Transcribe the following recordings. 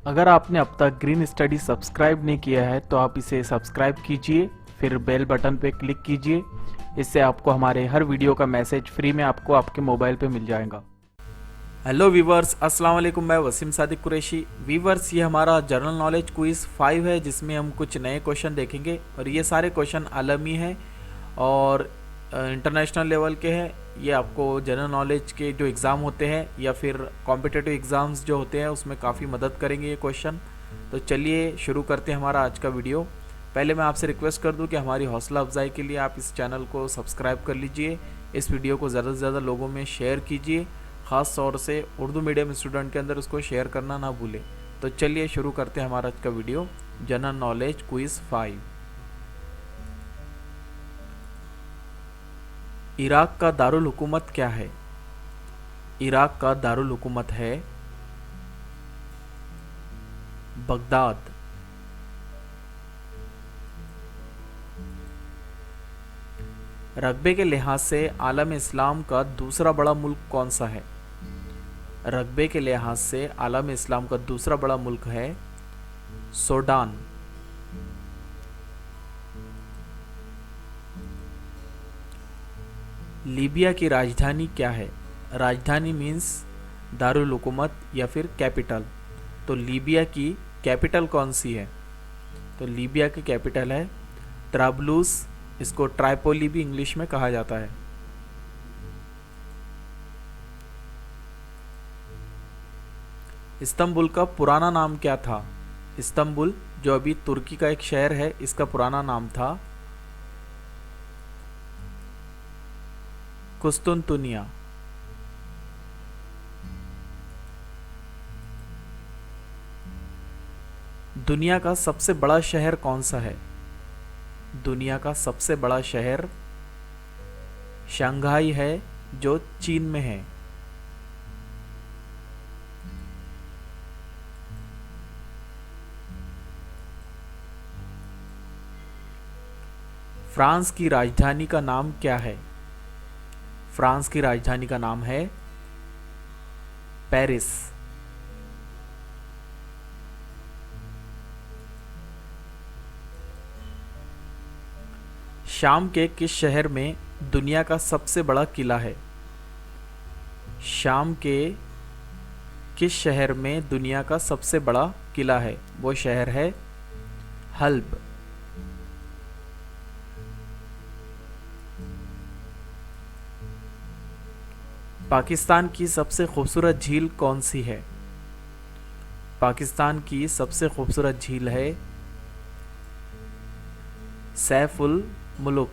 अगर आपने अब तक ग्रीन स्टडी सब्सक्राइब नहीं किया है तो आप इसे सब्सक्राइब कीजिए, फिर बेल बटन पे क्लिक कीजिए। इससे आपको हमारे हर वीडियो का मैसेज फ्री में आपको आपके मोबाइल पे मिल जाएगा। हेलो वीवर्स, अस्सलाम वालेकुम। मैं वसीम सादिक कुरैशी। वीवर्स, ये हमारा जनरल नॉलेज क्विज़ 5 है जिसमें हम कुछ नए क्वेश्चन देखेंगे और ये सारे क्वेश्चन आलमी हैं और इंटरनेशनल लेवल के हैं। ये आपको जनरल नॉलेज के जो एग्ज़ाम होते हैं या फिर कॉम्पिटिटिव एग्ज़ाम्स जो होते हैं उसमें काफ़ी मदद करेंगे ये क्वेश्चन। तो चलिए शुरू करते हैं हमारा आज का वीडियो। पहले मैं आपसे रिक्वेस्ट कर दूं कि हमारी हौसला अफजाई के लिए आप इस चैनल को सब्सक्राइब कर लीजिए, इस वीडियो को ज़्यादा से ज़्यादा लोगों में शेयर कीजिए, ख़ास तौर से उर्दू मीडियम स्टूडेंट के अंदर उसको शेयर करना ना भूलें। तो चलिए शुरू करते हैं हमारा आज का video, general knowledge quiz 5। Iraq का दारुल हुकूमत क्या है? इराक का दारुल हुकूमत है बगदाद। रकबे के लिहाज से आलम इस्लाम का दूसरा बड़ा मुल्क कौन सा है? रकबे के लिहाज से आलम इस्लाम का दूसरा बड़ा मुल्क है सूडान। लीबिया की राजधानी क्या है? राजधानी मीन्स दारुल हुकूमत या फिर कैपिटल। तो लीबिया की कैपिटल कौन सी है? तो लीबिया की कैपिटल है त्राबलूस। इसको ट्राइपोली भी इंग्लिश में कहा जाता है। इस्तंबुल का पुराना नाम क्या था? इस्तंबुल जो अभी तुर्की का एक शहर है, इसका पुराना नाम था कुस्तुनतुनिया। दुनिया का सबसे बड़ा शहर कौन सा है? दुनिया का सबसे बड़ा शहर शंघाई है जो चीन में है। फ्रांस की राजधानी का नाम क्या है? फ्रांस की राजधानी का नाम है पेरिस। शाम के किस शहर में दुनिया का सबसे बड़ा किला है? शाम के किस शहर में दुनिया का सबसे बड़ा किला है? वो शहर है हल्ब। पाकिस्तान की सबसे खूबसूरत झील कौन सी है? पाकिस्तान की सबसे खूबसूरत झील है सैफुल मुलुक।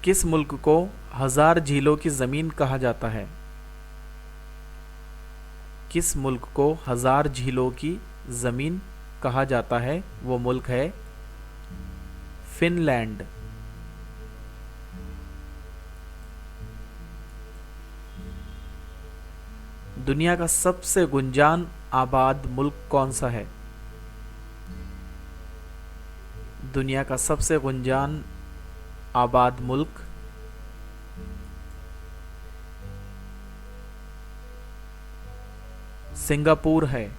किस मुल्क को हजार झीलों की जमीन कहा जाता है? किस मुल्क को हजार झीलों की जमीन कहा जाता है? वो मुल्क है फिनलैंड। दुनिया का सबसे गुंजान आबाद मुल्क कौन सा है? दुनिया का सबसे गुंजान आबाद मुल्क सिंगापुर है।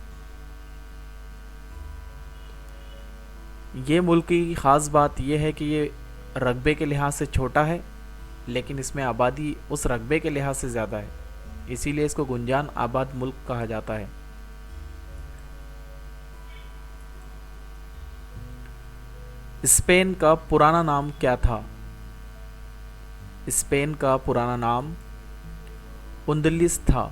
ये मुल्क की ख़ास बात यह है कि ये रकबे के लिहाज से छोटा है, लेकिन इसमें आबादी उस रकबे के लिहाज से ज़्यादा है, इसीलिए इसको गुंजान आबाद मुल्क कहा जाता है। स्पेन का पुराना नाम क्या था? स्पेन का पुराना नाम उंदलिस था।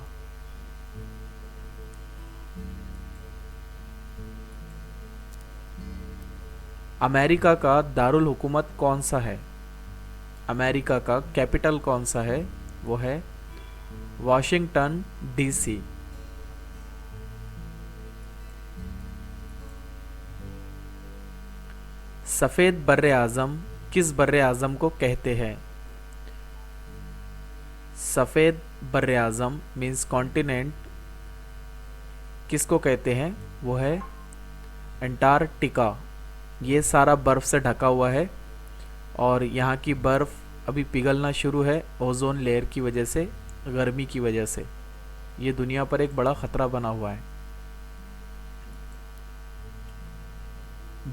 अमेरिका का दारुल हुकूमत कौन सा है? अमेरिका का कैपिटल कौन सा है? वो है वाशिंगटन डीसी। सफ़ेद बर्रे आज़म किस बर्रे आज़म को कहते हैं? सफ़ेद बर्रे आज़म मीन्स कॉन्टिनेंट किसको कहते हैं? वो है अंटार्कटिका। ये सारा बर्फ़ से ढका हुआ है और यहाँ की बर्फ़ अभी पिघलना शुरू है ओजोन लेयर की वजह से, गर्मी की वजह से। ये दुनिया पर एक बड़ा ख़तरा बना हुआ है।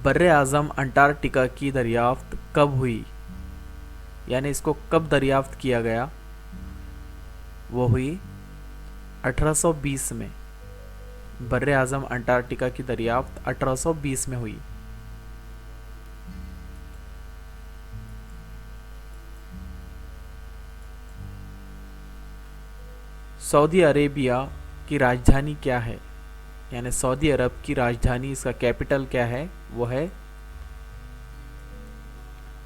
बर्रे आज़म अंटार्कटिका की दरियाफ्त कब हुई, यानी इसको कब दरियाफ्त किया गया? वो हुई 1820 में। बर्रे आज़म अंटार्कटिका की दरियाफ्त 1820 में हुई। सऊदी अरेबिया की राजधानी क्या है, यानी सऊदी अरब की राजधानी, इसका कैपिटल क्या है? वो है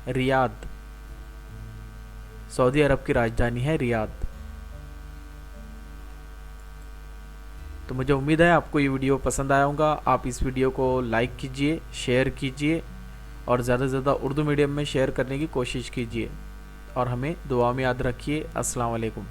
रियाद। सऊदी अरब की राजधानी है रियाद। तो मुझे उम्मीद है आपको ये वीडियो पसंद आया होगा। आप इस वीडियो को लाइक कीजिए, शेयर कीजिए और ज़्यादा से ज़्यादा उर्दू मीडियम में शेयर करने की कोशिश कीजिए और हमें दुआ में याद रखिए। अस्सलाम वालेकुम।